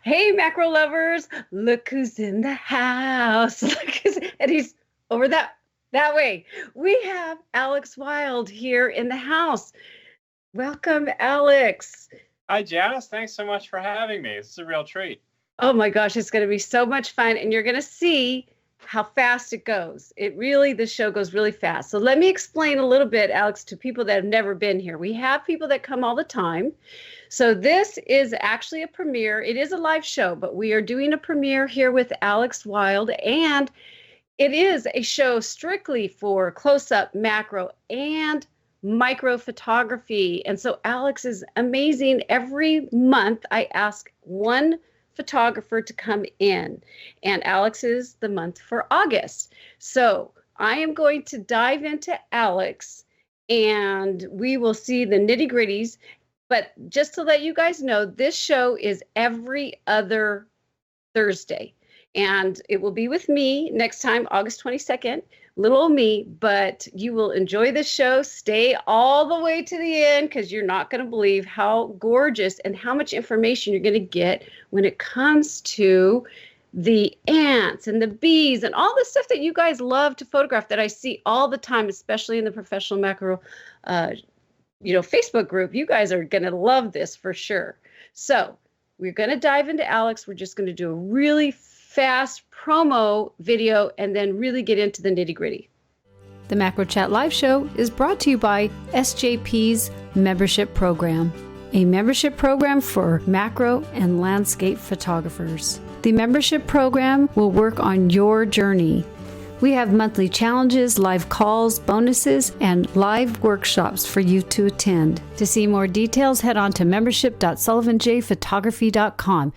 Hey, macro lovers, look who's in the house. And he's over that way. We have Alex Wild here in the house. Welcome, Alex. Hi, Janice. Thanks so much for having me. It's a real treat. Oh my gosh, it's going to be so much fun, and you're going to see how fast it goes. The show goes really fast. So let me explain a little bit, Alex, to people that have never been here. We have people that come all the time. So this is actually a premiere. It is a live show, but we are doing a premiere here with Alex Wild, and it is a show strictly for close-up, macro, and micro photography. And so Alex is amazing. Every month I ask one photographer to come in, and Alex is the month for August. So I am going to dive into Alex and we will see the nitty gritties. But just to let you guys know, this show is every other Thursday. And it will be with me next time, August 22nd, little old me, but you will enjoy the show. Stay all the way to the end because you're not going to believe how gorgeous and how much information you're going to get when it comes to the ants and the bees and all the stuff that you guys love to photograph that I see all the time, especially in the professional macro Facebook group. You guys are going to love this for sure. So we're going to dive into Alex. We're just going to do a really fast promo video and then really get into the nitty gritty. The Macro Chat Live Show is brought to you by SJP's membership program, a membership program for macro and landscape photographers. The membership program will work on your journey. We have monthly challenges, live calls, bonuses, and live workshops for you to attend. To see more details, head on to membership.sullivanjphotography.com.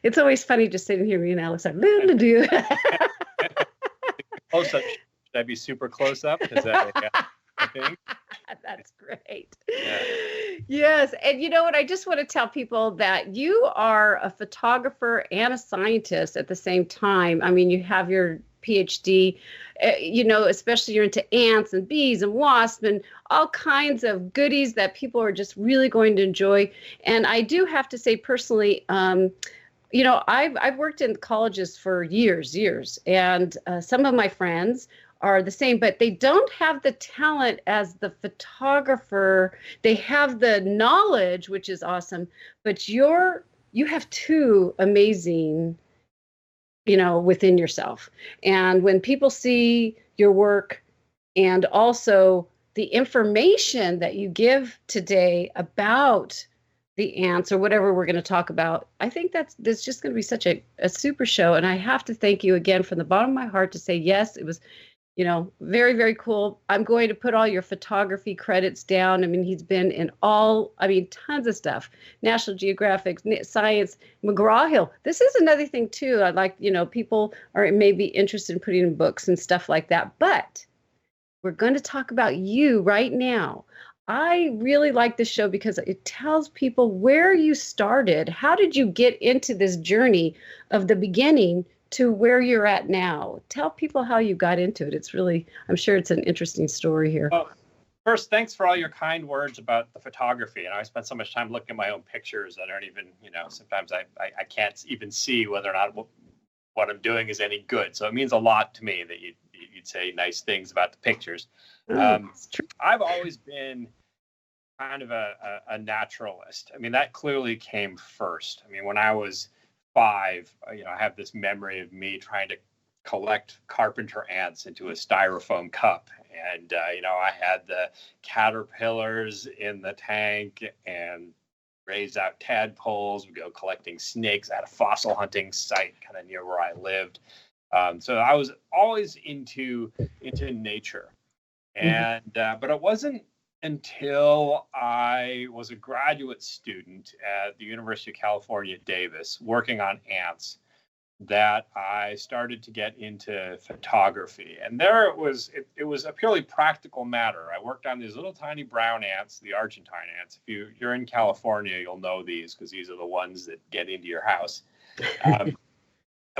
It's always funny just sitting here, me and Alex are Close up. Should I be super close up? Is that a thing? That's great. Yeah. Yes. And you know what? I just want to tell people that you are a photographer and a scientist at the same time. I mean, you have your PhD, especially you're into ants and bees and wasps and all kinds of goodies that people are just really going to enjoy. And I do have to say personally, I've worked in colleges for years, and some of my friends are the same, but they don't have the talent as the photographer. They have the knowledge, which is awesome, but you have two amazing, within yourself. And when people see your work and also the information that you give today about the ants or whatever we're going to talk about, I think that's just going to be such a super show. And I have to thank you again from the bottom of my heart to say, yes, it was, very, very cool. I'm going to put all your photography credits down. I mean, he's been in tons of stuff, National Geographic, Science, McGraw-Hill. This is another thing too. I'd like, people are maybe interested in putting in books and stuff like that, but we're going to talk about you right now. I really like this show because it tells people where you started. How did you get into this journey of the beginning to where you're at now? Tell people how you got into it. I'm sure it's an interesting story here. Well, first, thanks for all your kind words about the photography. And I spend so much time looking at my own pictures that aren't even, sometimes I can't even see whether or not what I'm doing is any good. So it means a lot to me that you'd say nice things about the pictures. It's true. I've always been kind of a naturalist. I mean, that clearly came first. I mean, when I was 5, I have this memory of me trying to collect carpenter ants into a styrofoam cup. And, I had the caterpillars in the tank and raised out tadpoles. We go collecting snakes at a fossil hunting site kind of near where I lived. So I was always into nature. And, but it wasn't until I was a graduate student at the University of California, Davis, working on ants, that I started to get into photography. And there it was a purely practical matter. I worked on these little tiny brown ants, the Argentine ants. If you're in California, you'll know these because these are the ones that get into your house.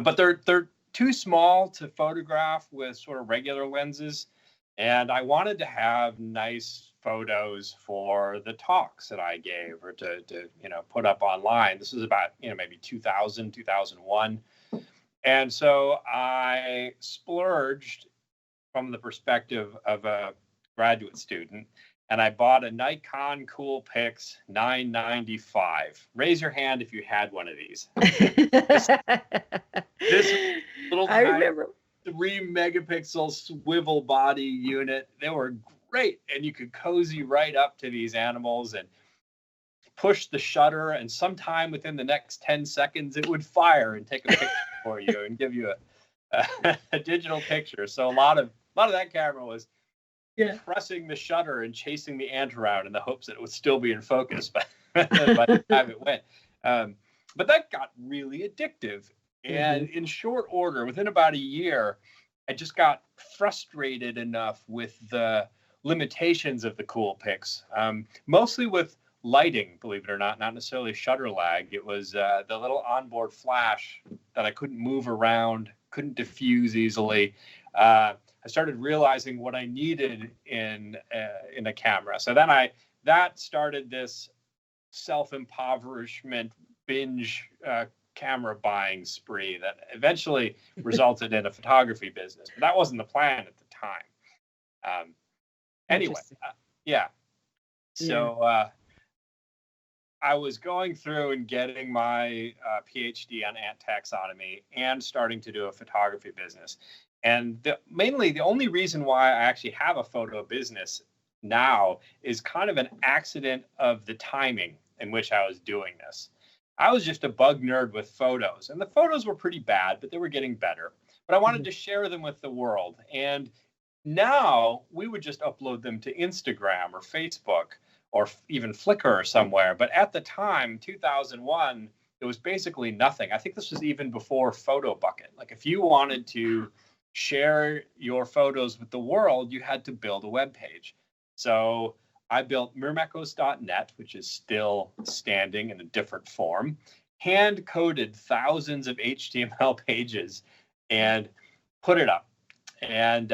But they're too small to photograph with sort of regular lenses. And I wanted to have nice photos for the talks that I gave or to put up online. This was about, maybe 2000, 2001. And so I splurged from the perspective of a graduate student, and I bought a Nikon Coolpix 995. Raise your hand if you had one of these. This little I remember 3 megapixel swivel body unit. They were great, and you could cozy right up to these animals and push the shutter, and sometime within the next 10 seconds it would fire and take a picture for you and give you a digital picture. So a lot of that camera was pressing the shutter and chasing the ant around in the hopes that it would still be in focus by the time it went. But that got really addictive. And in short order, within about a year, I just got frustrated enough with the limitations of the Coolpix, mostly with lighting, believe it or not necessarily shutter lag. It was the little onboard flash that I couldn't move around, couldn't diffuse easily. I started realizing what I needed in a camera. So then that started this self-impoverishment binge camera buying spree that eventually resulted in a photography business. But that wasn't the plan at the time. Anyway, So I was going through and getting my PhD on ant taxonomy and starting to do a photography business. And the only reason why I actually have a photo business now is kind of an accident of the timing in which I was doing this. I was just a bug nerd with photos, and the photos were pretty bad, but they were getting better. But I wanted to share them with the world. And now we would just upload them to Instagram or Facebook or even Flickr or somewhere. But at the time, 2001, it was basically nothing. I think this was even before PhotoBucket. Like if you wanted to share your photos with the world, you had to build a web page. So I built myrmekos.net, which is still standing in a different form, hand-coded thousands of HTML pages and put it up. And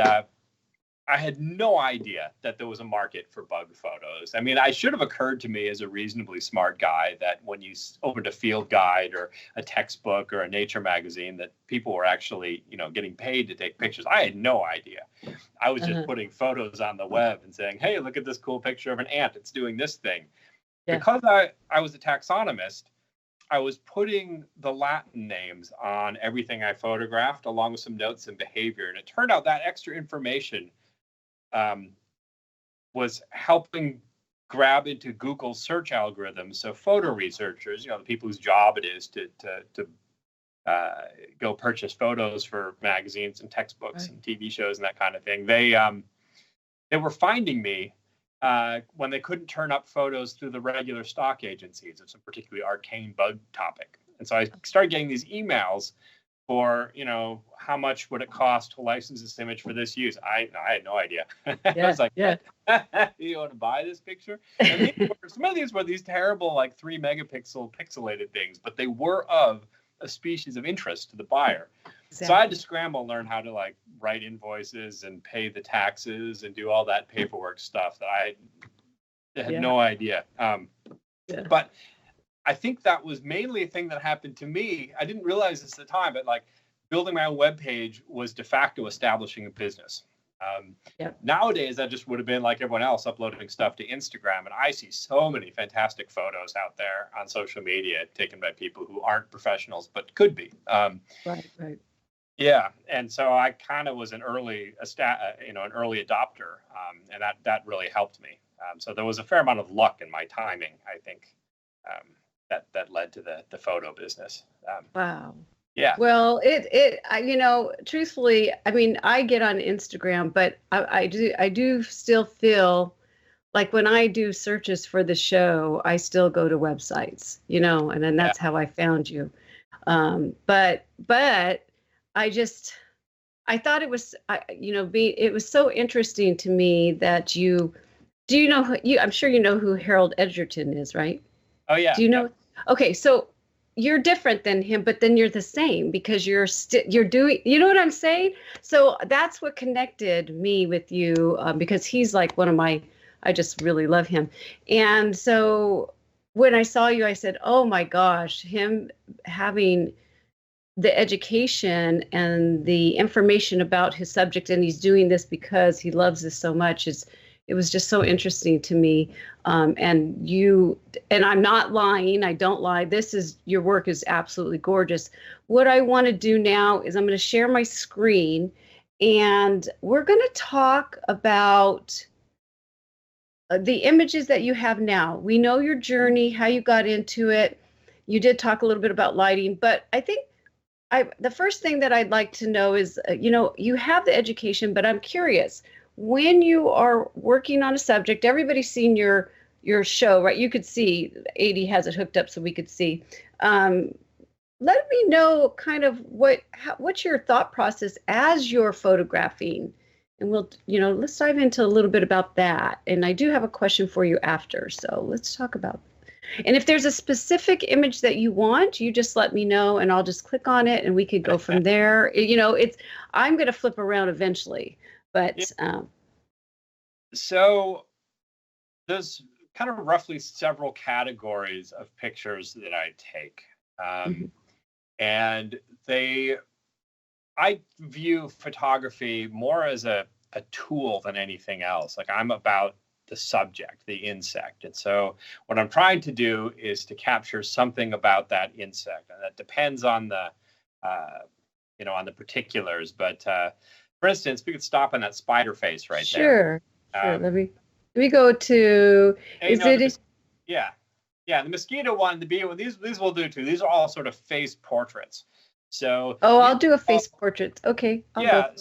I had no idea that there was a market for bug photos. I mean, it should have occurred to me as a reasonably smart guy that when you opened a field guide or a textbook or a nature magazine, that people were actually, getting paid to take pictures. I had no idea. I was just putting photos on the web and saying, hey, look at this cool picture of an ant. It's doing this thing. Yeah. Because I was a taxonomist, I was putting the Latin names on everything I photographed along with some notes and behavior. And it turned out that extra information was helping grab into Google's search algorithms. So photo researchers, the people whose job it is to go purchase photos for magazines and textbooks and TV shows and that kind of thing. They were finding me when they couldn't turn up photos through the regular stock agencies of some particularly arcane bug topic. And so I started getting these emails for, how much would it cost to license this image for this use? I had no idea. I was like, you want to buy this picture? And some of these were these terrible, 3 megapixel pixelated things, but they were of a species of interest to the buyer. Exactly. So I had to scramble and learn how to write invoices and pay the taxes and do all that paperwork stuff that I had no idea. But I think that was mainly a thing that happened to me. I didn't realize this at the time, but building my own web page was de facto establishing a business. Nowadays, that just would have been like everyone else uploading stuff to Instagram. And I see so many fantastic photos out there on social media taken by people who aren't professionals, but could be. Right. Yeah. And so I kind of was an early adopter. And that really helped me. So there was a fair amount of luck in my timing, I think. That led to the photo business. Wow. Yeah. Well, truthfully, I mean, I get on Instagram, but I do still feel like when I do searches for the show, I still go to websites, and then that's how I found you. But I thought it was, it was so interesting to me that I'm sure you know who Harold Edgerton is, right? Oh, yeah. Do you know? Yeah. Okay, so you're different than him, but then you're the same because you're doing, you know what I'm saying? So that's what connected me with you, because he's like one of my, I just really love him. And so when I saw you, I said, oh my gosh, him having the education and the information about his subject, and he's doing this because he loves this so much, it was just so interesting to me. And I'm not lying, I don't lie, your work is absolutely gorgeous. What I want to do now is I'm going to share my screen, and we're going to talk about the images that you have now. We know your journey, how you got into it. You did talk a little bit about lighting, but I think the first thing that I'd like to know is, you have the education, but I'm curious, when you are working on a subject, everybody's seen your show, right? You could see, AD has it hooked up so we could see. Let me know kind of what's your thought process as you're photographing, and let's dive into a little bit about that. And I do have a question for you after, so let's talk about that. And if there's a specific image that you want, you just let me know and I'll just click on it and we could go from there. I'm going to flip around eventually, but. So there's kind of roughly several categories of pictures that I take. And I view photography more as a tool than anything else. Like, I'm about the subject, the insect. And so what I'm trying to do is to capture something about that insect. And that depends on the particulars. But for instance, we could stop on that spider face right there. Sure. Let me go to, Yeah, the mosquito one, the bee one, these will do too. These are all sort of face portraits. So I'll do a face portrait. Okay.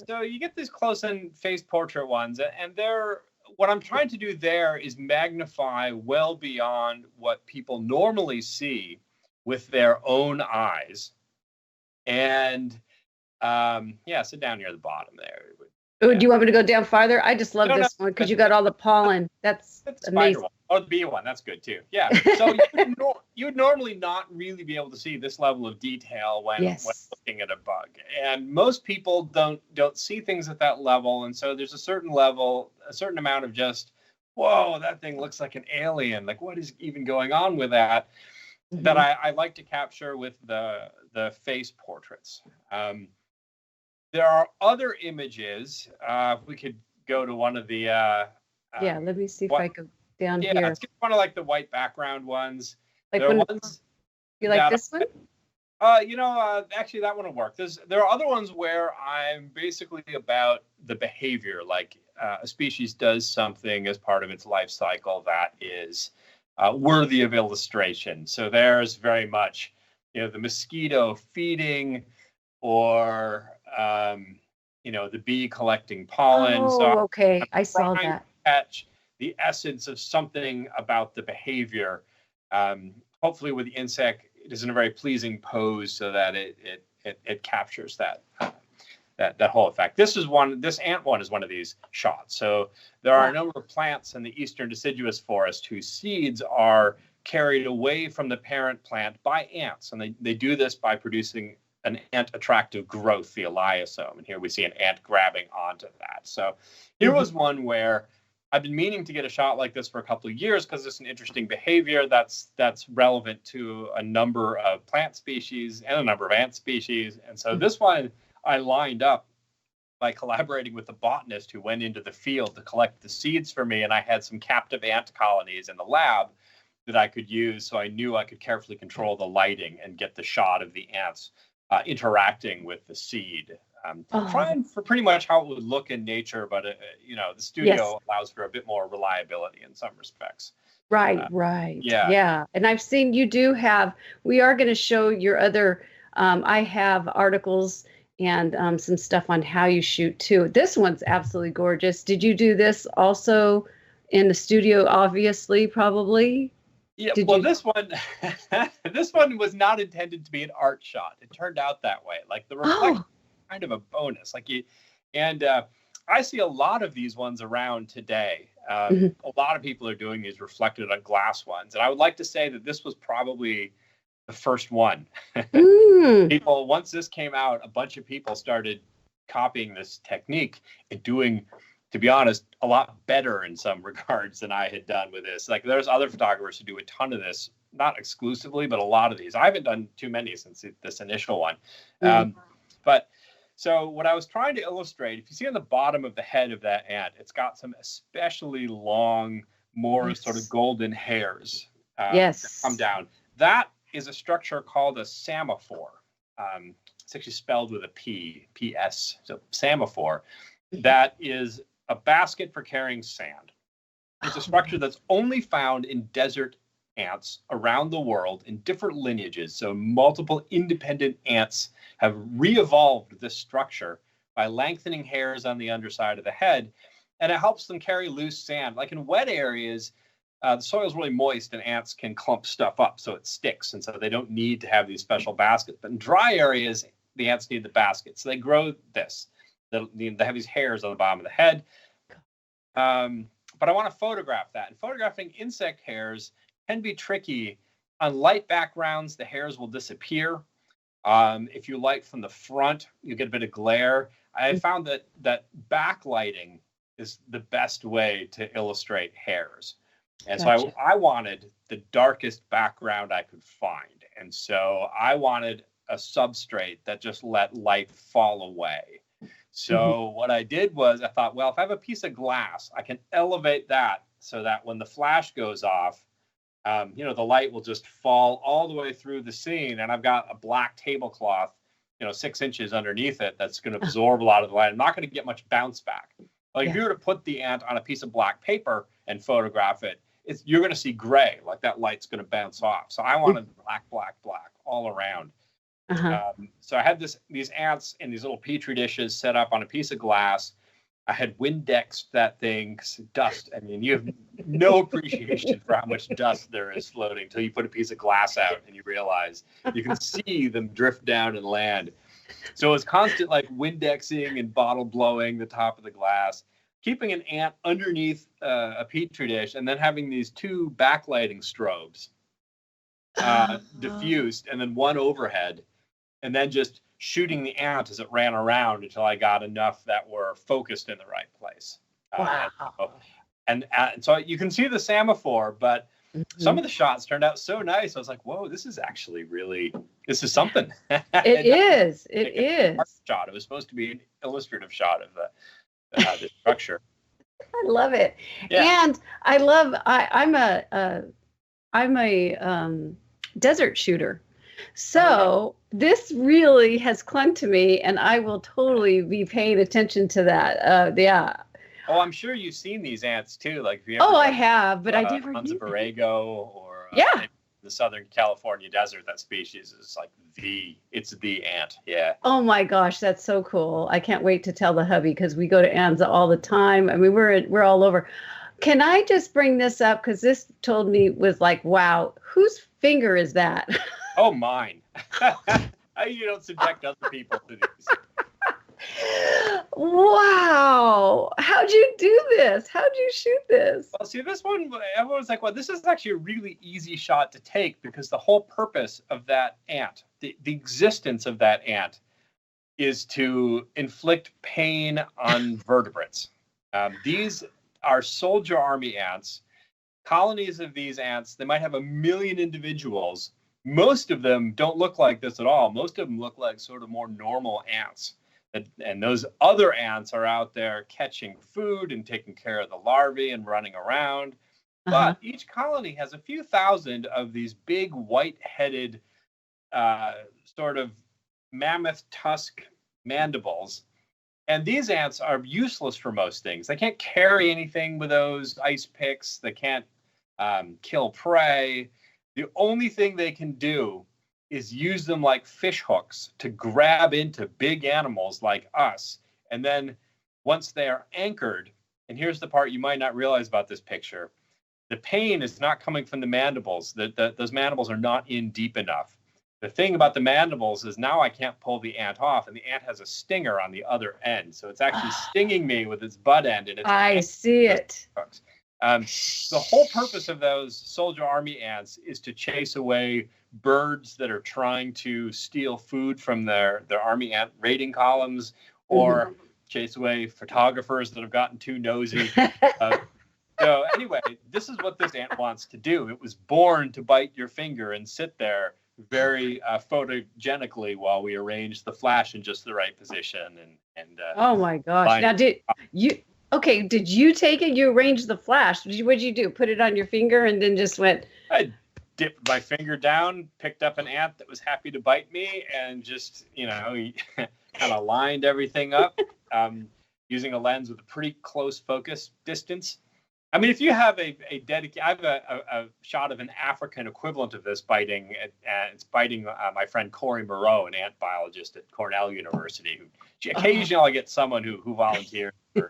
So you get these close-in face portrait ones, and what I'm trying to do there is magnify well beyond what people normally see with their own eyes. And sit down near the bottom there. Oh, do you want me to go down farther? I just love this one because you got all the pollen. That's amazing. One. Oh, the bee one, that's good too. Yeah. So you would normally not really be able to see this level of detail when looking at a bug, and most people don't see things at that level. And so there's a certain amount of just, whoa, that thing looks like an alien. Like, what is even going on with that? Mm-hmm. That I like to capture with the face portraits. There are other images. We could go to one of the. Let me see if I go down here. Yeah, it's kind of like the white background ones. Like ones. You like this one? Actually, that one will work. There are other ones where I'm basically about the behavior, like a species does something as part of its life cycle that is worthy of illustration. So there's very much, the mosquito feeding, or the bee collecting pollen. Oh, so okay. I saw that. Catch the essence of something about the behavior. Hopefully with the insect, it is in a very pleasing pose so that it captures that whole effect. This ant one is one of these shots. So there are a number of plants in the eastern deciduous forest whose seeds are carried away from the parent plant by ants. And they do this by producing an ant attractive growth, the elaiosome. And here we see an ant grabbing onto that. So here was one where I've been meaning to get a shot like this for a couple of years because it's an interesting behavior that's relevant to a number of plant species and a number of ant species. And so this one I lined up by collaborating with a botanist who went into the field to collect the seeds for me. And I had some captive ant colonies in the lab that I could use. So I knew I could carefully control the lighting and get the shot of the ants interacting with the seed. Trying for pretty much how it would look in nature, but the studio allows for a bit more reliability in some respects. Right. Yeah. And I've seen we are going to show your other, I have articles and some stuff on how you shoot too. This one's absolutely gorgeous. Did you do this also in the studio? Obviously, probably. Yeah, this one was not intended to be an art shot. It turned out that way. Like the reflection, kind of a bonus. I see a lot of these ones around today. A lot of people are doing these reflected on glass ones, and I would like to say that this was probably the first one. People, once this came out, a bunch of people started copying this technique and doing to be honest, a lot better in some regards than I had done with this. Like there's other photographers who do a ton of this, not exclusively, but a lot of these. I haven't done too many since this initial one. But so what I was trying to illustrate, if you see on the bottom of the head of that ant, it's got some especially long, more sort of golden hairs that come down. That is a structure called a semaphore. It's actually spelled with a P, P-S, so semaphore. That is a basket for carrying sand. It's a structure that's only found in desert ants around the world in different lineages. So multiple independent ants have re-evolved this structure by lengthening hairs on the underside of the head, and it helps them carry loose sand. Like in wet areas, the soil is really moist and ants can clump stuff up so it sticks, and so they don't need to have these special baskets. But in dry areas, the ants need the basket, so they grow this. They have these hairs on the bottom of the head. But I want to photograph that. And photographing insect hairs can be tricky. On light backgrounds, the hairs will disappear. If you light from the front, you get a bit of glare. I found that backlighting is the best way to illustrate hairs. And so I wanted the darkest background I could find. And so I wanted a substrate that just let light fall away. So what I did was I thought, well, if I have a piece of glass, I can elevate that so that when the flash goes off, the light will just fall all the way through the scene. And I've got a black tablecloth, 6 inches underneath it that's going to absorb a lot of the light. I'm not going to get much bounce back. Like if you were to put the ant on a piece of black paper and photograph it, you're going to see gray, like that light's going to bounce off. So I wanted black, black, black all around. So I had these ants in these little petri dishes set up on a piece of glass. I had Windexed that thing, 'cause dust. I mean, you have no appreciation for how much dust there is floating until you put a piece of glass out and you realize you can see them drift down and land. So it was constant like Windexing and bottle blowing the top of the glass, keeping an ant underneath a petri dish, and then having these 2 backlighting strobes diffused, and then one overhead, and then just shooting the ant as it ran around until I got enough that were focused in the right place. Wow. And so you can see the semaphore, but some of the shots turned out so nice. I was like, whoa, this is something. It is. Shot. It was supposed to be an illustrative shot of the structure. I love it. Yeah. And I'm a desert shooter. So this really has clung to me, and I will totally be paying attention to that. Oh, I'm sure you've seen these ants too. Like if you I have, but I never knew. knew. Borrego or the Southern California desert, that species is like it's the ant. Yeah. Oh my gosh, that's so cool. I can't wait to tell the hubby, because we go to Anza all the time. I mean, we're all over. Can I just bring this up? Because this told me was like, wow, whose finger is that? Oh, mine. You don't subject other people to these. Wow. How'd you do this? How'd you shoot this? Well, see, this one, everyone's like, well, this is actually a really easy shot to take, because the whole purpose of that ant, the existence of that ant, is to inflict pain on vertebrates. These are soldier army ants. Colonies of these ants, they might have 1 million individuals. Most of them don't look like this at all. Most of them look like sort of more normal ants. And those other ants are out there catching food and taking care of the larvae and running around. But each colony has a few thousand of these big white-headed sort of mammoth tusk mandibles. And these ants are useless for most things. They can't carry anything with those ice picks. They can't kill prey. The only thing they can do is use them like fish hooks to grab into big animals like us. And then once they are anchored, and here's the part you might not realize about this picture, the pain is not coming from the mandibles. Those mandibles are not in deep enough. The thing about the mandibles is now I can't pull the ant off, and the ant has a stinger on the other end. So it's actually stinging me with its butt end. And I see it. Hooks. The whole purpose of those soldier army ants is to chase away birds that are trying to steal food from their army ant raiding columns, or chase away photographers that have gotten too nosy. So anyway, this is what this ant wants to do. It was born to bite your finger and sit there very photogenically while we arrange the flash in just the right position. And oh my gosh! Now, did you take it? You arranged the flash. What'd you do? Put it on your finger and then just went? I dipped my finger down, picked up an ant that was happy to bite me, and just kind of lined everything up using a lens with a pretty close focus distance. I mean, if you have I have a shot of an African equivalent of this biting, and it's biting my friend Corey Moreau, an ant biologist at Cornell University. Occasionally I'll get someone who volunteers for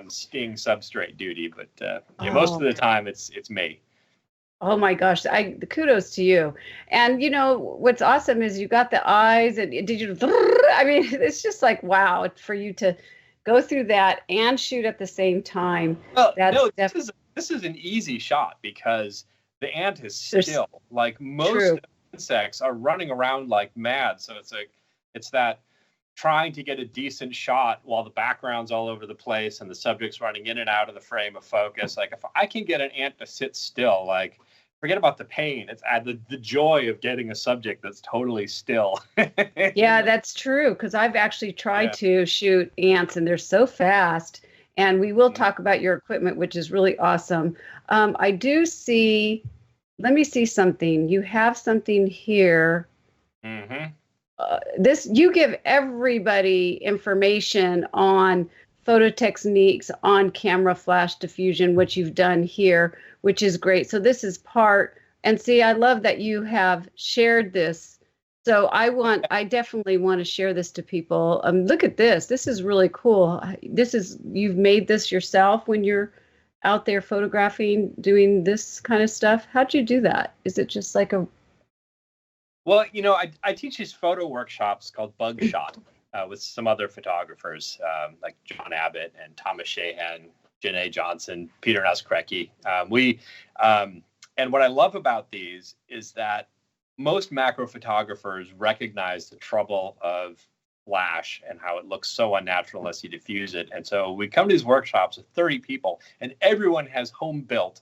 sting substrate duty, but most of the time it's me. Oh my gosh! Kudos to you. And what's awesome is you got the eyes, and did you? I mean, it's just like wow for you to go through that and shoot at the same time. Well, this is an easy shot because the ant is still. Like most insects are running around like mad. So it's that trying to get a decent shot while the background's all over the place and the subject's running in and out of the frame of focus. Like if I can get an ant to sit still, like forget about the pain. It's the joy of getting a subject that's totally still. Yeah, that's true. Because I've actually tried to shoot ants, and they're so fast. And we will talk about your equipment, which is really awesome. I do see. Let me see something. You have something here. Mm-hmm. You give everybody information on photo techniques, on camera flash diffusion, what you've done here, which is great. So this is part, and see, I love that you have shared this. So I definitely want to share this to people. Look at this. This is really cool. You've made this yourself when you're out there photographing, doing this kind of stuff. How'd you do that? Is it just like a... Well, I teach these photo workshops called Bug Shot with some other photographers like John Abbott and Thomas Shahan, Janae Johnson, Peter Naskrecki. And what I love about these is that most macro photographers recognize the trouble of flash and how it looks so unnatural unless you diffuse it. And so we come to these workshops with 30 people, and everyone has home built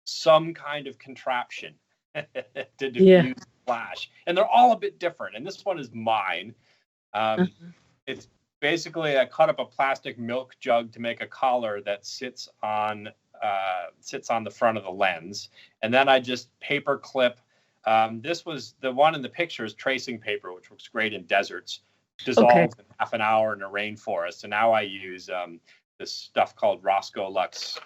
some kind of contraption to diffuse flash. And they're all a bit different. And this one is mine. It's basically I cut up a plastic milk jug to make a collar that sits on the front of the lens, and then I just paper clip. This was the one in the picture is tracing paper, which works great in deserts. Dissolves in half an hour in a rainforest. And now I use this stuff called Roscoe Lux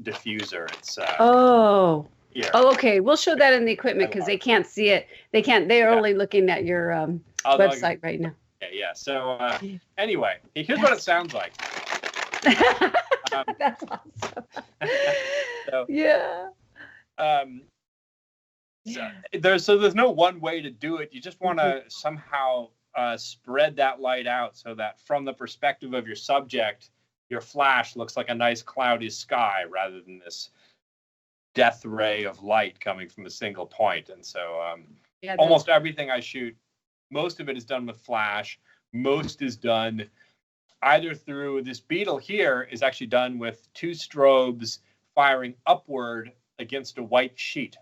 diffuser. It's here. Oh, okay. We'll show that in the equipment because they can't see it. They're only looking at your website right now. Yeah. So anyway, here's what it sounds like. That's awesome. So, yeah. There's no one way to do it. You just want to somehow spread that light out so that from the perspective of your subject, your flash looks like a nice cloudy sky rather than this death ray of light coming from a single point. And so almost everything I shoot, most of it is done with flash. Most is done either through this beetle here is actually done with two strobes firing upward against a white sheet.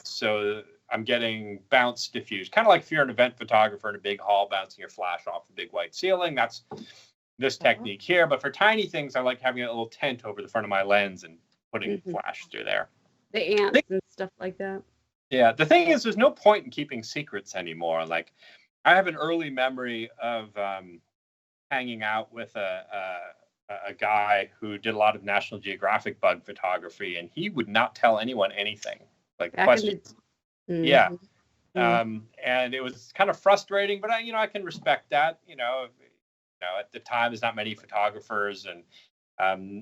So I'm getting bounce diffuse, kind of like if you're an event photographer in a big hall bouncing your flash off the big white ceiling. That's this technique here. But for tiny things, I like having a little tent over the front of my lens and putting flash through there. The ants and stuff like that. Yeah. The thing is, there's no point in keeping secrets anymore. Like I have an early memory of hanging out with a guy who did a lot of National Geographic bug photography, and he would not tell anyone anything. Like questions. Yeah. And it was kind of frustrating, but I can respect that. At the time, there's not many photographers and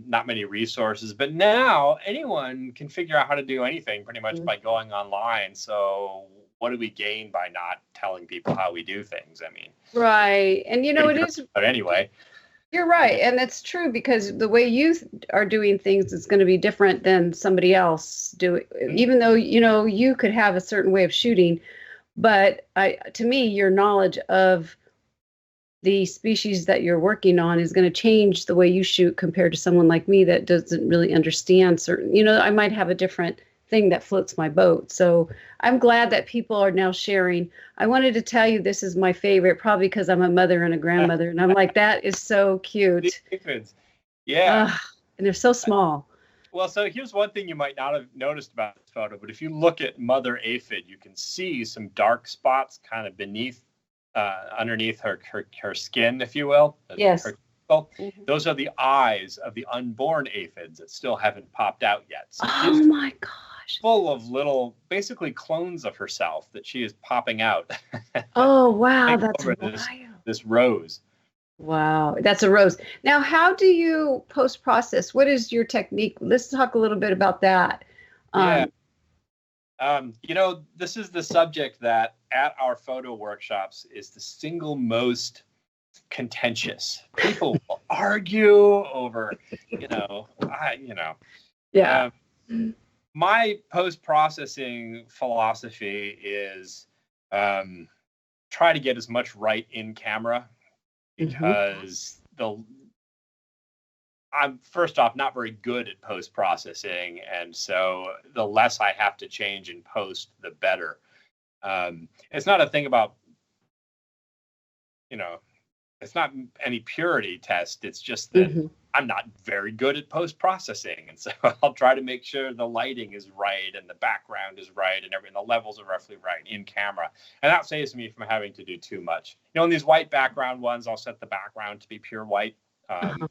not many resources. But now anyone can figure out how to do anything pretty much by going online. So what do we gain by not telling people how we do things? I mean, right. And it is. But anyway. You're right. And it's true because the way you are doing things is going to be different than somebody else doing, even though, you could have a certain way of shooting. But to me, your knowledge of the species that you're working on is going to change the way you shoot compared to someone like me that doesn't really understand certain, I might have a different thing that floats my boat. So I'm glad that people are now sharing. I wanted to tell you this is my favorite, probably because I'm a mother and a grandmother. And I'm like, that is so cute. Yeah. And they're so small. Well, so here's one thing you might not have noticed about this photo, but if you look at mother aphid, you can see some dark spots kind of underneath her skin, if you will. Yes. Those are the eyes of the unborn aphids that still haven't popped out yet. So oh my gosh. Full of little, basically clones of herself that she is popping out. Oh, wow. That's wild. This rose. Wow. That's a rose. Now, how do you post-process? What is your technique? Let's talk a little bit about that. This is the subject that at our photo workshops is the single most contentious. People will argue over, Yeah. My post-processing philosophy is try to get as much right in camera, because I'm first off not very good at post-processing, and so the less I have to change in post, the better. It's not a thing about, it's not any purity test. It's just that I'm not very good at post-processing, and so I'll try to make sure the lighting is right and the background is right and the levels are roughly right in camera, and that saves me from having to do too much. In these white background ones, I'll set the background to be pure white. I'm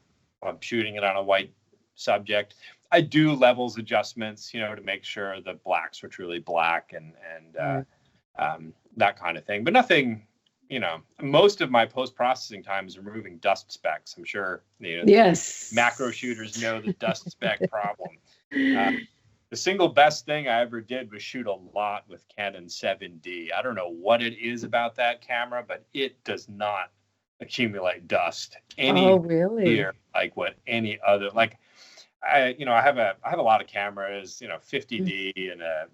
shooting it on a white subject. I do levels adjustments, to make sure the blacks are truly black and that kind of thing, but nothing. Most of my post-processing time is removing dust specks. I'm sure yes, macro shooters know the dust speck problem. The single best thing I ever did was shoot a lot with Canon 7D. I don't know what it is about that camera, but it does not accumulate dust near like what any other, like I have a lot of cameras, 50D and a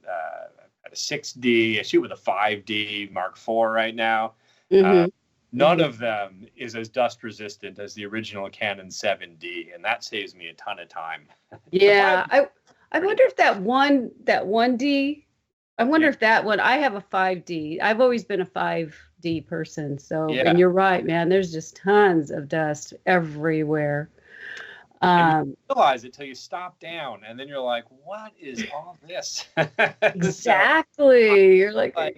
6D. I shoot with a 5D Mark IV right now. None of them is as dust resistant as the original Canon 7D, and that saves me a ton of time. Yeah, I wonder if that 1D. I wonder if that one. I have a 5D. I've always been a 5D person. So, and you're right, man. There's just tons of dust everywhere. And you realize it till you stop down, and then you're like, "What is all this?" Exactly. So, you're like a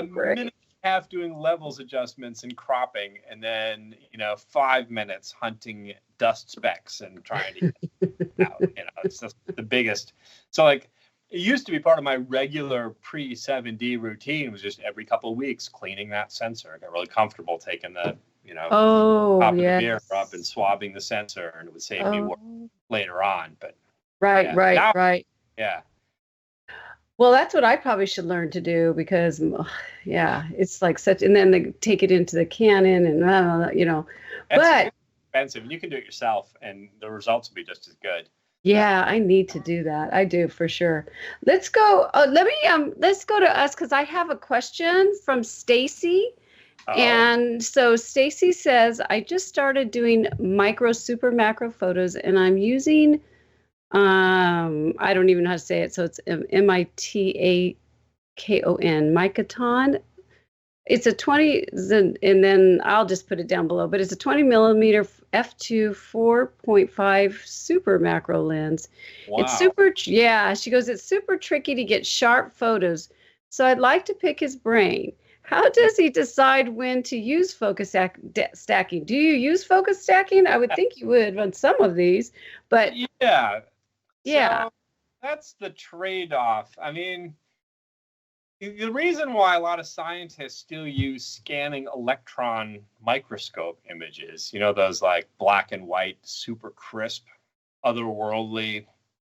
minute. Half doing levels adjustments and cropping, and then 5 minutes hunting dust specks and trying to get it out. It's just the biggest. So like it used to be part of my regular pre-7D routine was just every couple of weeks cleaning that sensor. I got really comfortable taking the top of the mirror up and swabbing the sensor, and it would save me work later on. But right. Yeah. Well, that's what I probably should learn to do, because, it's like such, and then they take it into the Canon and, but expensive, and you can do it yourself and the results will be just as good. Yeah, I need to do that. I do for sure. Let's go. Let's go to us, because I have a question from Stacey. And so Stacey says, I just started doing super macro photos, and I'm using I don't even know how to say it. So it's Mitakon, Mikaton. It's a 20, and then I'll just put it down below, but it's a 20 millimeter f2 4.5 super macro lens. Wow. It's super, she goes, it's super tricky to get sharp photos. So I'd like to pick his brain. How does he decide when to use focus stacking? Do you use focus stacking? I would think you would on some of these, but yeah. So that's the trade-off. I mean, the reason why a lot of scientists still use scanning electron microscope images, those like black and white, super crisp, otherworldly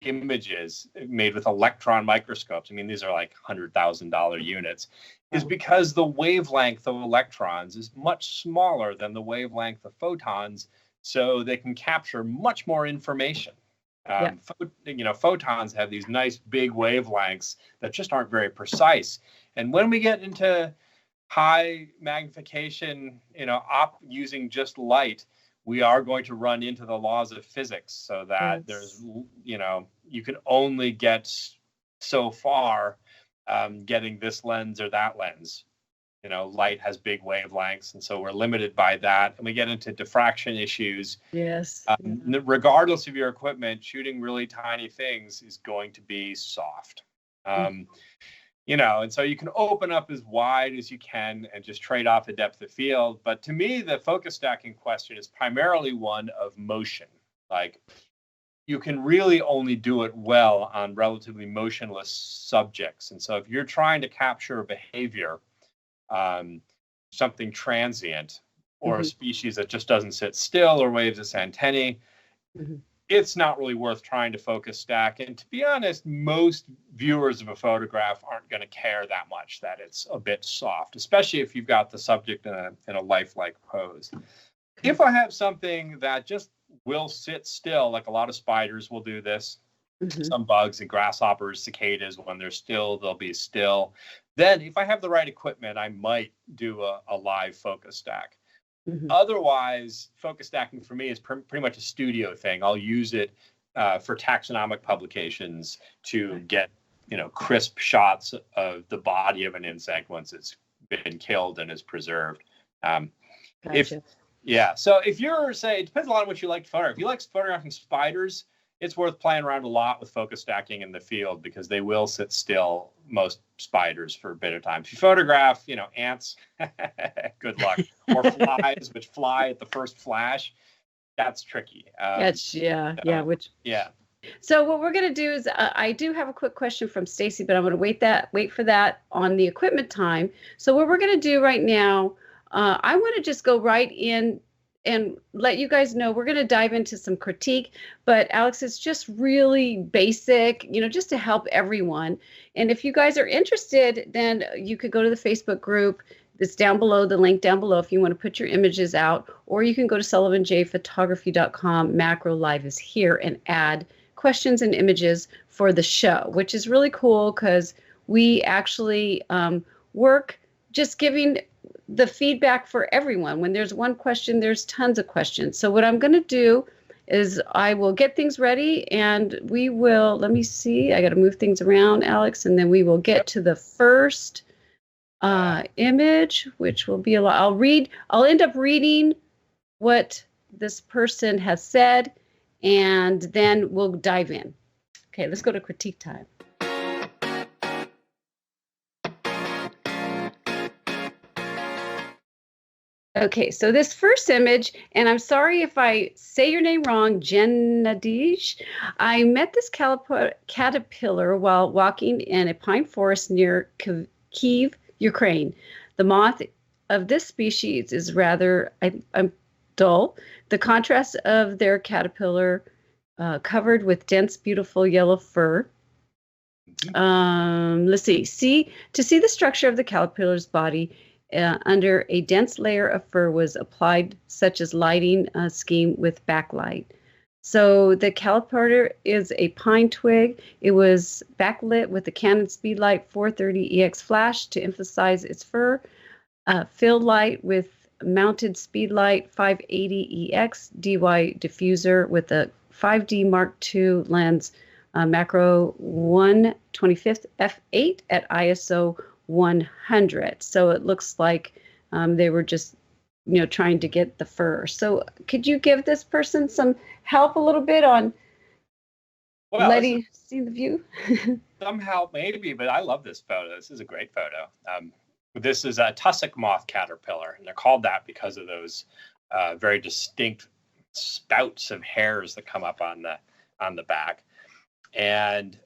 images made with electron microscopes. I mean, these are like $100,000 units, is because the wavelength of electrons is much smaller than the wavelength of photons, so they can capture much more information. Photons have these nice big wavelengths that just aren't very precise. And when we get into high magnification, using just light, we are going to run into the laws of physics, so that there's, you can only get so far getting this lens or that lens. Light has big wavelengths, and so we're limited by that. And we get into diffraction issues. Yes. Regardless of your equipment, shooting really tiny things is going to be soft. And so you can open up as wide as you can and just trade off the depth of field. But to me, the focus stacking question is primarily one of motion. Like, you can really only do it well on relatively motionless subjects. And so if you're trying to capture a behavior, something transient, or a species that just doesn't sit still or waves its antennae, it's not really worth trying to focus stack. And to be honest, most viewers of a photograph aren't going to care that much that it's a bit soft, especially if you've got the subject in a lifelike pose. If I have something that just will sit still, like a lot of spiders will do this, some bugs and grasshoppers, cicadas, when they're still, they'll be still. Then if I have the right equipment, I might do a live focus stack. Otherwise, focus stacking for me is pretty much a studio thing. I'll use it for taxonomic publications to get, crisp shots of the body of an insect once it's been killed and is preserved. Gotcha. So if you're, say, it depends a lot on what you like to photograph. If you like photographing spiders, it's worth playing around a lot with focus stacking in the field, because they will sit still, most spiders, for a bit of time. If you photograph, ants, good luck. Or flies, which fly at the first flash, that's tricky. So what we're going to do is, I do have a quick question from Stacey, but I'm going to wait for that on the equipment time. So what we're going to do right now, I want to just go right in and let you guys know we're going to dive into some critique, but Alex, it's just really basic, just to help everyone. And if you guys are interested, then you could go to the Facebook group. It's down below, the link down below, if you want to put your images out, or you can go to sullivanjphotography.com. Macro Live is here, and add questions and images for the show, which is really cool, because we actually work just giving the feedback for everyone. When there's one question, there's tons of questions. So what I'm going to do is I will get things ready, and we will, let me see, I got to move things around, Alex, and then we will get to the first image, which will be a lot. I'll end up reading what this person has said, and then we'll dive in. Okay, let's go to critique time. Okay, so this first image, and I'm sorry if I say your name wrong, Gennadij. I met this caterpillar while walking in a pine forest near Kyiv, Ukraine. The moth of this species is rather dull. The contrast of their caterpillar covered with dense, beautiful yellow fur. Let's see. To see the structure of the caterpillar's body, under a dense layer of fur was applied, such as lighting scheme with backlight. So the caterpillar is a pine twig. It was backlit with the Canon Speedlight 430EX flash to emphasize its fur. Field light with mounted Speedlight 580EX DY diffuser with a 5D Mark II lens, macro 1/25 f8 at ISO 100. So it looks like they were just, trying to get the fur. So could you give this person some help a little bit on letting see the view? Some help maybe, but I love this photo. This is a great photo. This is a tussock moth caterpillar, and they're called that because of those very distinct spouts of hairs that come up on the back. And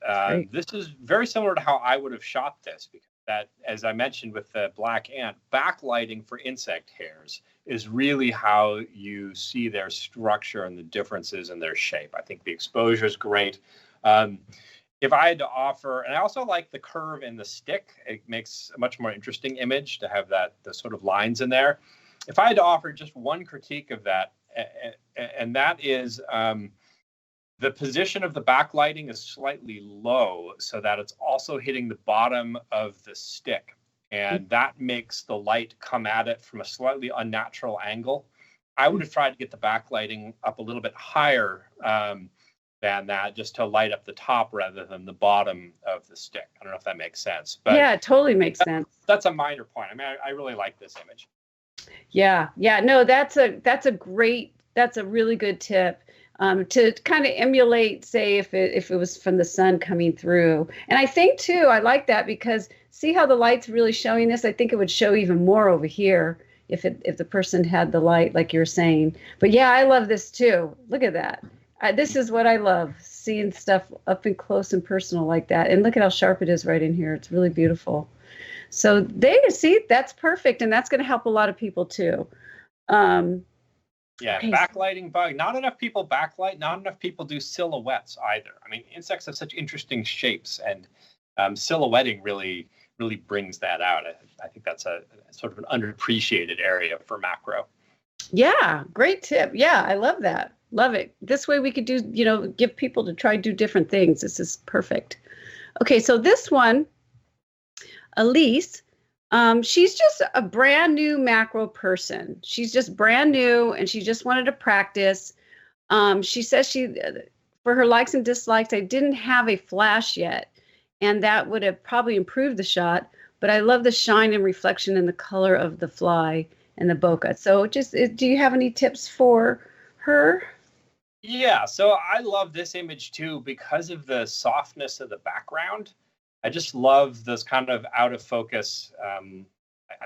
this is very similar to how I would have shot this, because that, as I mentioned with the black ant, backlighting for insect hairs is really how you see their structure and the differences in their shape. I think the exposure is great. If I had to offer, and I also like the curve in the stick, it makes a much more interesting image to have the sort of lines in there. If I had to offer just one critique of that, and that is the position of the backlighting is slightly low, so that it's also hitting the bottom of the stick. and that makes the light come at it from a slightly unnatural angle. I would have tried to get the backlighting up a little bit higher than that, just to light up the top rather than the bottom of the stick. I don't know if that makes sense. But yeah, it totally makes sense. That's a minor point. I mean, I really like this image. Yeah. No, that's a really good tip. To kind of emulate, say, if it was from the sun coming through. And I think too, I like that because see how the light's really showing this? I think it would show even more over here if the person had the light, like you're saying. But yeah, I love this too. Look at that. This is what I love, seeing stuff up and close and personal like that. And look at how sharp it is right in here. It's really beautiful. So that's perfect. And that's going to help a lot of people too. Yeah, backlighting bug. Not enough people backlight. Not enough people do silhouettes either. I mean, insects have such interesting shapes, and silhouetting really brings that out. I think that's a sort of an underappreciated area for macro. Yeah, great tip. Yeah, I love that. Love it. This way we could do, give people to try to do different things. This is perfect. Okay, so this one, Elise. She's just a brand new macro person. She's just brand new and she just wanted to practice. She says for her likes and dislikes, I didn't have a flash yet, and that would have probably improved the shot, but I love the shine and reflection and the color of the fly and the bokeh. So do you have any tips for her? Yeah, so I love this image too because of the softness of the background. I just love this kind of out of focus. I'm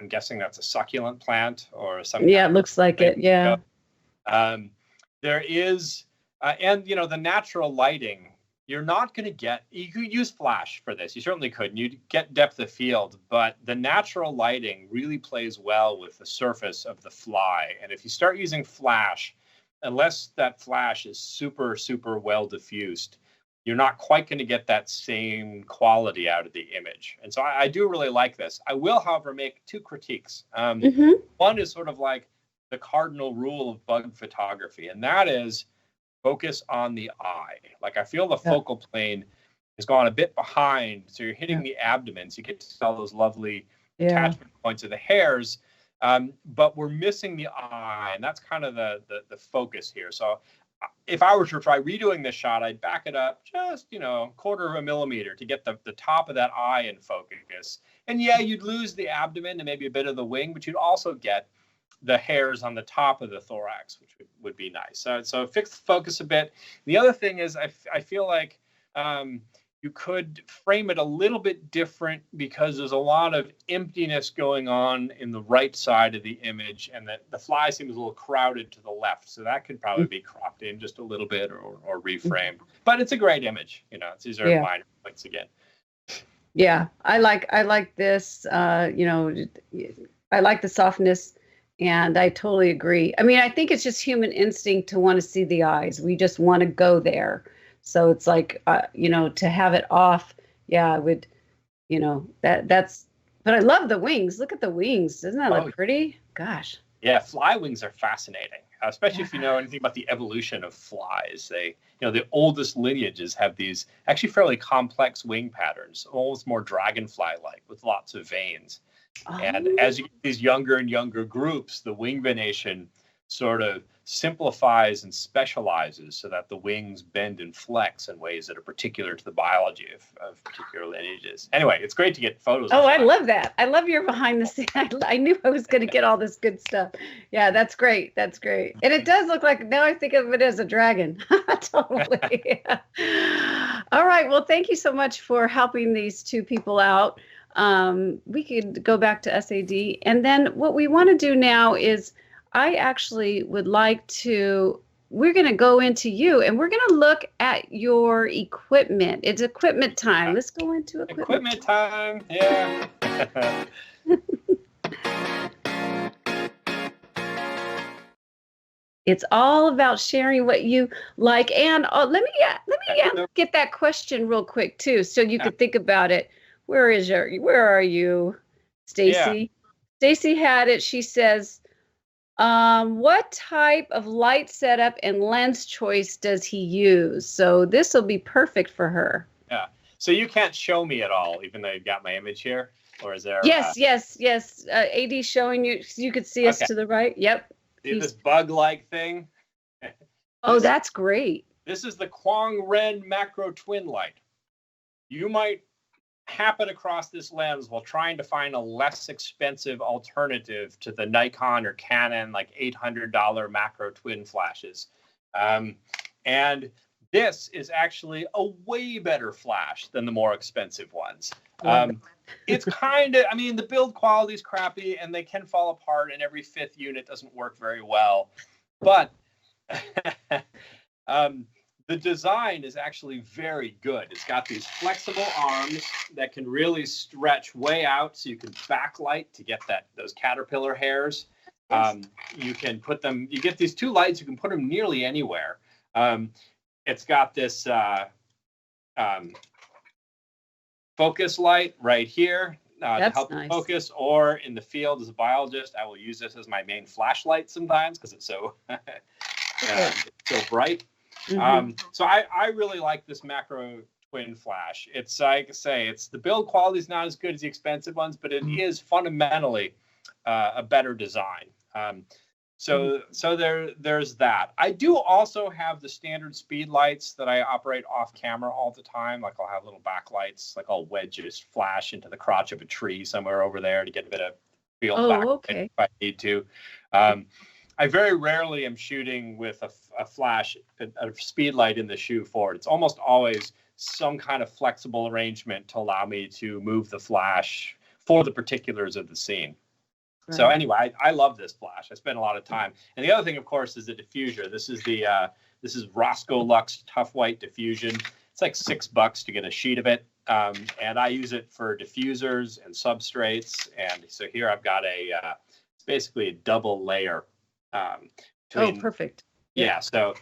guessing that's a succulent plant or something. Yeah, it looks like it. Yeah. There is, and the natural lighting, you're not going to get, you could use flash for this. You certainly could. And you'd get depth of field, but the natural lighting really plays well with the surface of the fly. And if you start using flash, unless that flash is super, super well diffused, you're not quite going to get that same quality out of the image. And so I do really like this. I will, however, make two critiques. One is sort of like the cardinal rule of bug photography, and that is focus on the eye. Like I feel the focal plane has gone a bit behind, so you're hitting the abdomen, so you get to see all those lovely attachment points of the hairs, but we're missing the eye, and that's kind of the focus here. So if I were to try redoing this shot, I'd back it up just, quarter of a millimeter to get the top of that eye in focus. And yeah, you'd lose the abdomen and maybe a bit of the wing, but you'd also get the hairs on the top of the thorax, which would be nice. So fix the focus a bit. The other thing is I feel like you could frame it a little bit different because there's a lot of emptiness going on in the right side of the image, and that the fly seems a little crowded to the left. So that could probably be cropped in just a little bit or reframed. But it's a great image. These are minor points again. Yeah, I like this. I like the softness, and I totally agree. I mean, I think it's just human instinct to want to see the eyes. We just want to go there. So it's like, to have it off. Yeah, I would, that's, but I love the wings. Look at the wings. Doesn't that look pretty? Gosh. Yeah, fly wings are fascinating, especially if you know anything about the evolution of flies. They, the oldest lineages have these actually fairly complex wing patterns, almost more dragonfly-like with lots of veins. Oh. And as you get these younger and younger groups, the wing venation sort of simplifies and specializes so that the wings bend and flex in ways that are particular to the biology of particular lineages. Anyway, it's great to get photos. Oh, I love that. I love your behind the scenes. I knew I was going to get all this good stuff. Yeah, that's great. That's great. And it does look like, now I think of it as a dragon. Totally. All right. Well, thank you so much for helping these two people out. We could go back to SAD. And then what we want to do now is I actually would like to, we're going to go into you and we're going to look at your equipment. It's equipment time. Let's go into equipment time. Yeah. It's all about sharing what you like. And let me get that question real quick too, so you could think about it. Where are you, Stacey? Yeah. Stacey had it. She says, what type of light setup and lens choice does he use? So this will be perfect for her. Yeah. So you can't show me at all, even though you've got my image here. or is there? Yes. AD showing you. You could see us to the right. Yep. See this bug-like thing? Oh, that's great. This is the Quang-Ren macro twin light. You might happen across this lens while trying to find a less expensive alternative to the Nikon or Canon like $800 macro twin flashes. And this is actually a way better flash than the more expensive ones. It's kind of, I mean, the build quality is crappy and they can fall apart and every fifth unit doesn't work very well. But the design is actually very good. It's got these flexible arms that can really stretch way out so you can backlight to get those caterpillar hairs. Yes. You can put them, you get these two lights, you can put them nearly anywhere. It's got this focus light right here to help focus, or in the field as a biologist, I will use this as my main flashlight sometimes because it's so so bright. Mm-hmm. So I really like this macro twin flash. It's like I say, it's the build quality is not as good as the expensive ones, but it is fundamentally a better design. So there's that. I do also have the standard speed lights that I operate off camera all the time. Like I'll have little backlights, like I'll wedge just flash into the crotch of a tree somewhere over there to get a bit of field back if I need to. I very rarely am shooting with a flash, a speed light in the shoe forward. It's almost always some kind of flexible arrangement to allow me to move the flash for the particulars of the scene. Right. So anyway, I love this flash. I spend a lot of time. And the other thing, of course, is the diffuser. This is Roscoe Lux Tough White Diffusion. It's like $6 to get a sheet of it. And I use it for diffusers and substrates. And so here I've got it's basically a double layer. Perfect. Yeah. So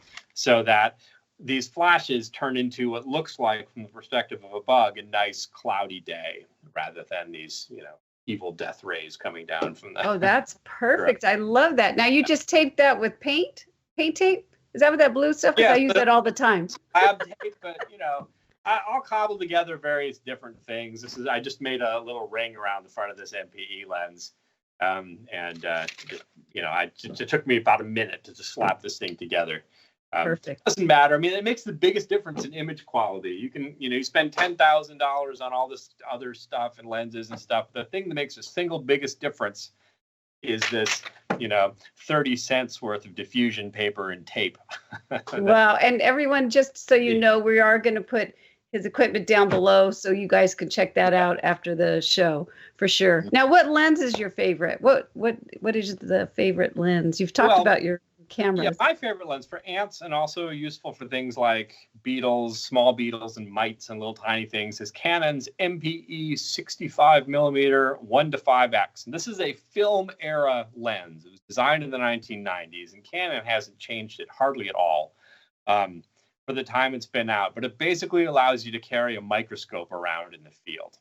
that these flashes turn into what looks like, from the perspective of a bug, a nice cloudy day rather than these, evil death rays coming down from the. Oh, that's perfect. I love that. Now you just tape that with paint tape? Is that what that blue stuff is? I use that all the time. Lab tape, but I'll cobble together various different things. I just made a little ring around the front of this MPE lens. It took me about a minute to just slap this thing together. Perfect. It doesn't matter. I mean, it makes the biggest difference in image quality. You can, you spend $10,000 on all this other stuff and lenses and stuff. The thing that makes the single biggest difference is this, 30 cents worth of diffusion paper and tape. Wow. And everyone, just so you know, we are going to put his equipment down below so you guys can check that out after the show for sure. Now, what lens is your favorite? What is the favorite lens? You've talked about your cameras. Yeah, my favorite lens for ants, and also useful for things like beetles, small beetles and mites and little tiny things, is Canon's MPE 65mm 1:5x. And this is a film era lens. It was designed in the 1990s, and Canon hasn't changed it hardly at all. For the time it's been out, but it basically allows you to carry a microscope around in the field.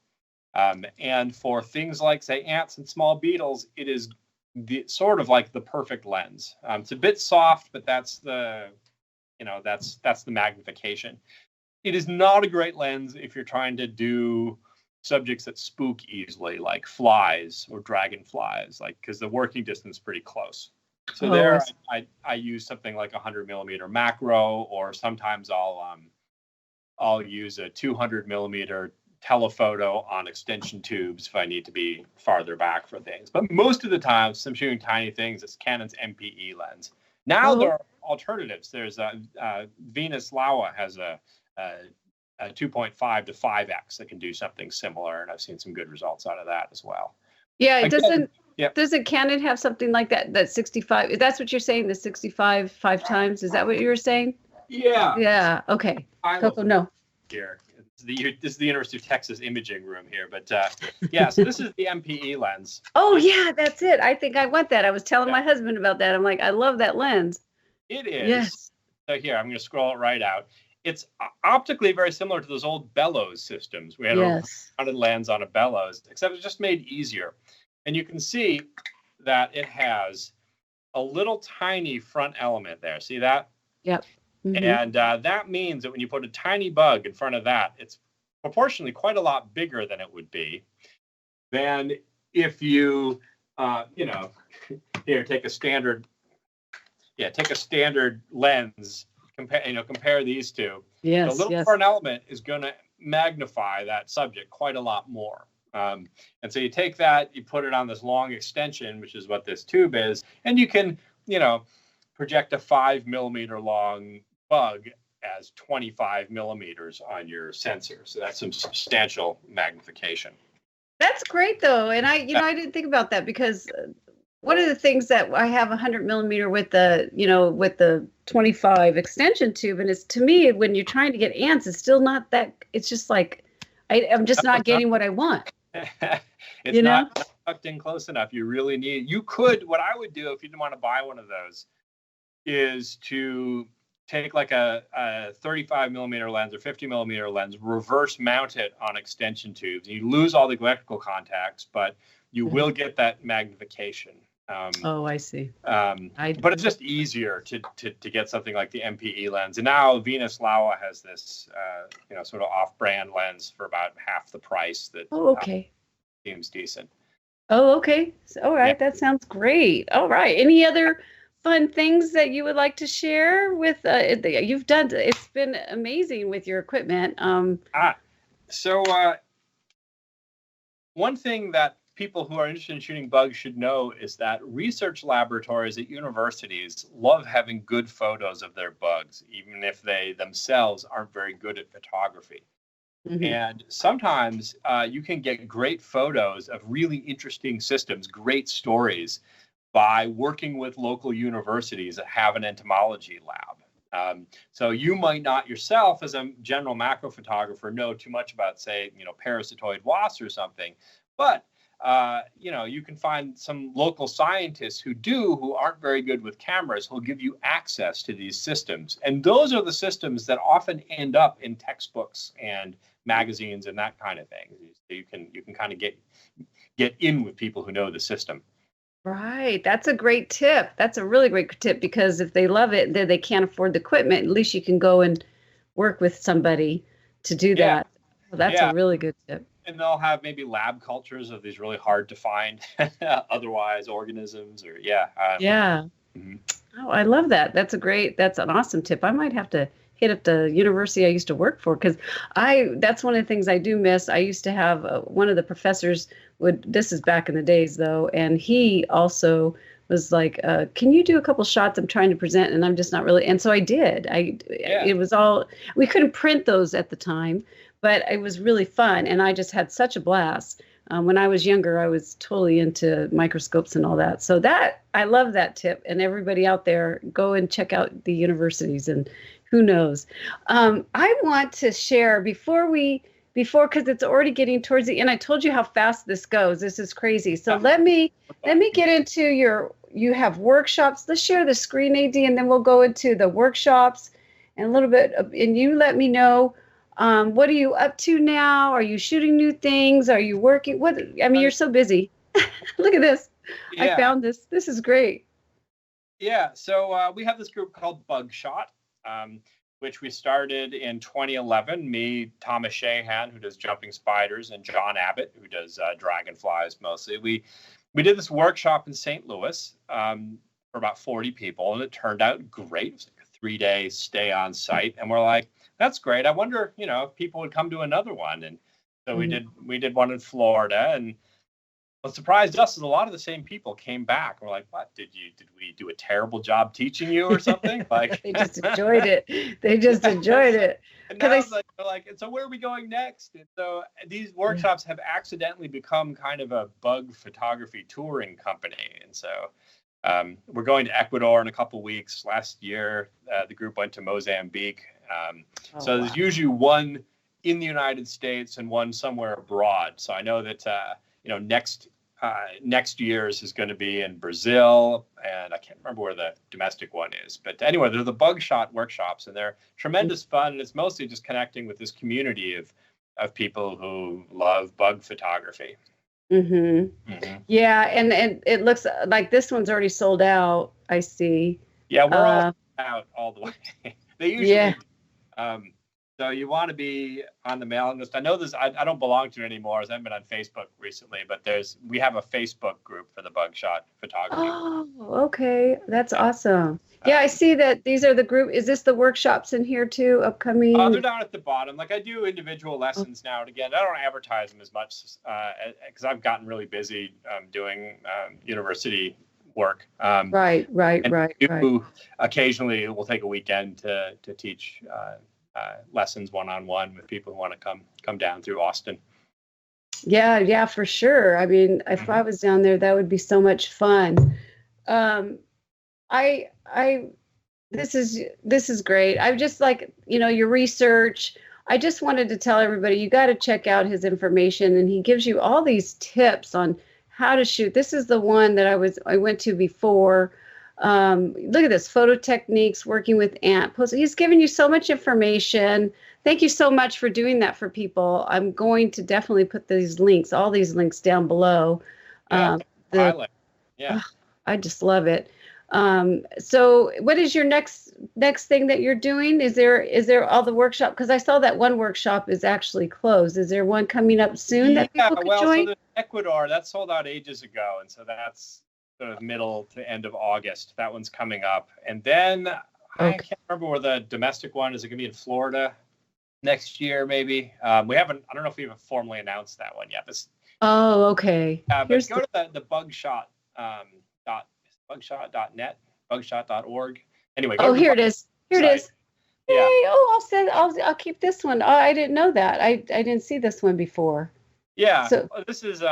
And for things like, say, ants and small beetles, it is sort of like the perfect lens. It's a bit soft, but that's the magnification. It is not a great lens if you're trying to do subjects that spook easily, like flies or dragonflies, because the working distance is pretty close. So I use something like 100mm macro, or sometimes I'll use a 200mm telephoto on extension tubes if I need to be farther back for things. But most of the time, since I'm shooting tiny things, it's Canon's MPE lens. Now there are alternatives. There's Venus Laowa has a 2.5 to 5x that can do something similar, and I've seen some good results out of that as well. Yeah, doesn't Canon have something like that? That 65? That's what you're saying. The 65 5 times? Is that what you were saying? Yeah. Yeah. Okay. Coco, no. Here, this is the University of Texas imaging room here, but so this is the MPE lens. Oh yeah, that's it. I think I want that. I was telling my husband about that. I'm like, I love that lens. It is. Yes. So here, I'm going to scroll it right out. It's optically very similar to those old bellows systems. We had a rounded lens on a bellows, except it's just made easier. And you can see that it has a little tiny front element there. See that? Yep. Mm-hmm. And that means that when you put a tiny bug in front of that, it's proportionally quite a lot bigger than it would be. than if you, here, take a standard lens, compare these two. Yes, The little Thorn element is going to magnify that subject quite a lot more. And so you take that, you put it on this long extension, which is what this tube is, and you can, project a 5 millimeter long bug as 25 millimeters on your sensor. So that's some substantial magnification. That's great, though. And I didn't think about that, because one of the things that I have 100 millimeter with the 25 extension tube, and it's, to me, when you're trying to get ants, it's still not that. It's just like I'm just not getting what I want. It's not tucked in close enough. You really need. You could. What I would do if you didn't want to buy one of those is to take like a 35 millimeter lens or 50 millimeter lens, reverse mount it on extension tubes. You lose all the electrical contacts, but you will get that magnification. I see. But it's just easier to get something like the MPE lens. And now Venus Laowa has this, sort of off-brand lens for about half the price. That seems decent. Oh, okay. All right. Yeah. That sounds great. All right. Any other fun things that you would like to share with you've done? It's been amazing with your equipment. So one thing that people who are interested in shooting bugs should know is that research laboratories at universities love having good photos of their bugs, even if they themselves aren't very good at photography. Mm-hmm. And sometimes you can get great photos of really interesting systems, great stories, by working with local universities that have an entomology lab. So you might not yourself, as a general macro photographer, know too much about, say, parasitoid wasps or something, but you can find some local scientists who aren't very good with cameras, who'll give you access to these systems. And those are the systems that often end up in textbooks and magazines and that kind of thing. So you can kind of get in with people who know the system. Right. That's a great tip. That's a really great tip, because if they love it, then they can't afford the equipment. At least you can go and work with somebody to do that. Well, that's a really good tip. And they'll have maybe lab cultures of these really hard to find otherwise organisms, or Mm-hmm. Oh, I love that. That's an awesome tip. I might have to hit up the university I used to work for, because that's one of the things I do miss. I used to have one of the professors this is back in the days though, and he also was like, can you do a couple shots? I'm trying to present and I'm just not really. And so I did. It was all, we couldn't print those at the time, but it was really fun. And I just had such a blast. When I was younger, I was totally into microscopes and all that. So I love that tip. And everybody out there, go and check out the universities, and who knows. I want to share before, because it's already getting towards the end. I told you how fast this goes. This is crazy. So let me get into you have workshops. Let's share the screen, AD, and then we'll go into the workshops and a little bit. And you let me know, what are you up to now? Are you shooting new things? Are you working? You're so busy. Look at this. Yeah. I found this. This is great. Yeah. So we have this group called Bugshot, which we started in 2011. Me, Thomas Shahan, who does jumping spiders, and John Abbott, who does dragonflies mostly. We did this workshop in St. Louis for about 40 people, and it turned out great. It was like a 3-day stay on site, and we're like, that's great. I wonder, if people would come to another one. And so we did one in Florida, and what surprised us is a lot of the same people came back. We're like, what, did we do a terrible job teaching you or something? Like, they just enjoyed it. And now they're like, and so where are we going next? And so these workshops have accidentally become kind of a bug photography touring company. And so we're going to Ecuador in a couple weeks. Last year, the group went to Mozambique. So there's usually one in the United States and one somewhere abroad. So I know that next year's is going to be in Brazil, and I can't remember where the domestic one is. But anyway, they're the Bugshot workshops, and they're tremendous fun. And it's mostly just connecting with this community of people who love bug photography. Mm-hmm. Mm-hmm. Yeah, and it looks like this one's already sold out. I see. Yeah, we're all out all the way. They usually. So you want to be on the mailing list. I know this. I don't belong to it anymore, as I haven't been on Facebook recently. But we have a Facebook group for the Bugshot photography. Oh, okay. That's awesome. Yeah, I see that these are the group. Is this the workshops in here too, upcoming? They're down at the bottom. Like I do individual lessons now and again. I don't advertise them as much because I've gotten really busy doing university work. Right. Occasionally, we'll take a weekend to teach lessons one-on-one with people who want to come down through Austin. Yeah, for sure. I mean, if I was down there, that would be so much fun. This is great. I just like, your research. I just wanted to tell everybody, you got to check out his information, and he gives you all these tips on how to shoot. This is the one that I went to before. Look at this, photo techniques, working with ant posts. He's given you so much information. Thank you so much for doing that for people. I'm going to definitely put all these links down below. Yeah. I just love it. So what is your next thing that you're doing? Is there all the workshop? Because I saw that one workshop is actually closed. Is there one coming up soon that people could join? So Ecuador, that sold out ages ago. And so that's sort of middle to end of August. That one's coming up. And then I can't remember where the domestic one is. It going to be in Florida next year, maybe. I don't know if we've formally announced that one yet. Oh, okay. But go to the Bugshot, bugshot.net, bugshot.org. Anyway. Here it is. Here it is. Yeah. Yay. Oh, I'll keep this one. Oh, I didn't know that. I didn't see this one before. Yeah. So this is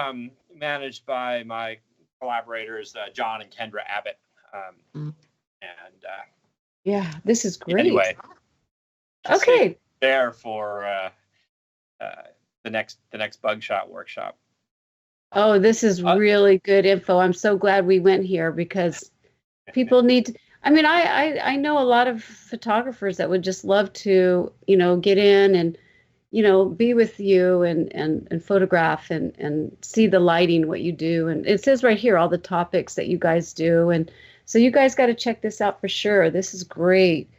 managed by my collaborators, John and Kendra Abbott. Yeah, this is great. Anyway. Okay. There for the next Bugshot workshop. Oh, this is really good info. I'm so glad we went here because people need to, I mean, I know a lot of photographers that would just love to, get in and, be with you and photograph and see the lighting, what you do. And it says right here, all the topics that you guys do. And so you guys got to check this out for sure. This is great.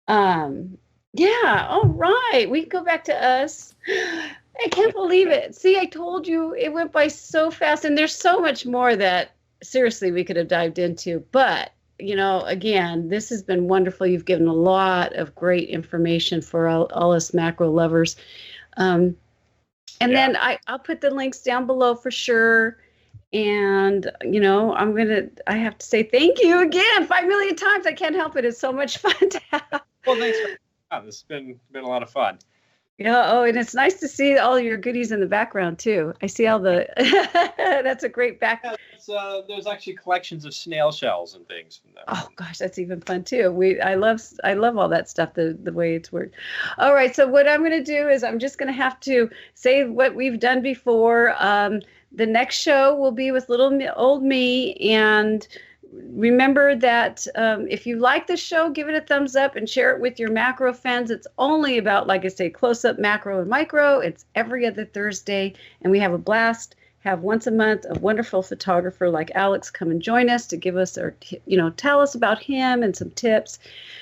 Yeah. All right. We can go back to us. I can't believe it. See, I told you it went by so fast, and there's so much more that seriously we could have dived into. But, again, this has been wonderful. You've given a lot of great information for all us macro lovers. Then I'll put the links down below for sure. And, I have to say thank you again 5 million times. I can't help it. It's so much fun to have. Well, thanks for this has been a lot of fun. Yeah. Oh, and it's nice to see all your goodies in the background too. I see all the. That's a great background. Yeah, there's actually collections of snail shells and things from them. Oh gosh, that's even fun too. I love all that stuff. The way it's worked. All right. So what I'm going to do is I'm just going to have to say what we've done before. The next show will be with little old me, and remember that if you like the show, give it a thumbs up and share it with your macro fans. It's only about, like I say, close-up, macro, and micro. It's every other Thursday, and we have a blast. Have once a month a wonderful photographer like Alex come and join us to give us tell us about him and some tips.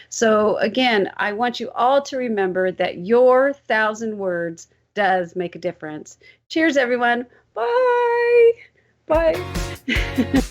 So again, I want you all to remember that your 1,000 words does make a difference. Cheers, everyone. Bye. Bye.